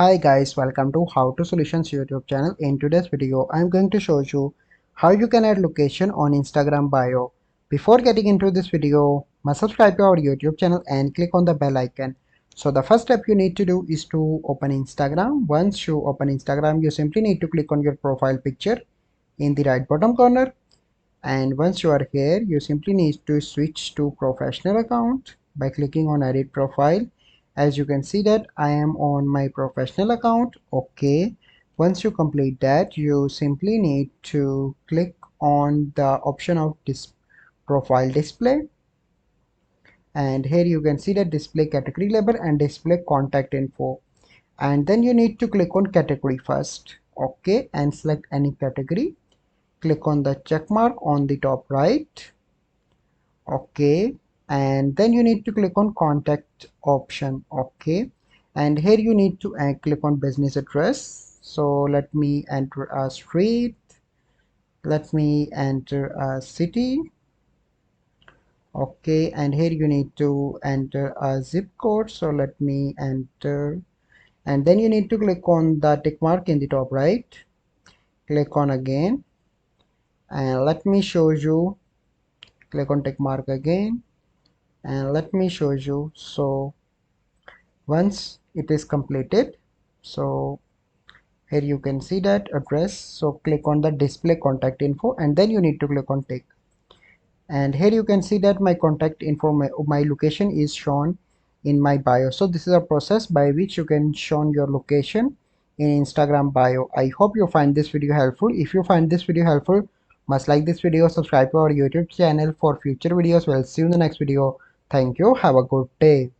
Hi guys, welcome to How to Solutions YouTube channel. In today's video, I'm going to show you how you can add location on Instagram bio. Before getting into this video, must subscribe to our YouTube channel and click on the bell icon. So the first step you need to do is to open Instagram. Once you open Instagram, you simply need to click on your profile picture in the right bottom corner. And once you are here, you simply need to switch to professional account by clicking on edit profile. As you can see that I am on my professional account. Okay, once you complete that, you simply need to click on the option of this profile display, and here you can see that display category label and display contact info, and then you need to click on category first. Okay, and select any category. Click on the check mark on the top right. Okay, and then you need to click on contact option. Okay, and here you need to click on business address. So let me enter a street, let me enter a city. Okay, and here you need to enter a zip code, so let me enter, and then you need to click on the tick mark in the top right. Click on again, and let me show you. Click on tick mark again, and let me show you. So once it is completed, so here you can see that address, so click on the display contact info, and then you need to click on tick, and here you can see that my contact info, my location is shown in my bio. So this is a process by which you can show your location in Instagram bio. I hope you find this video helpful. If you find this video helpful, must like this video, subscribe to our YouTube channel for future videos. We'll see you in the next video. Thank you, have a good day.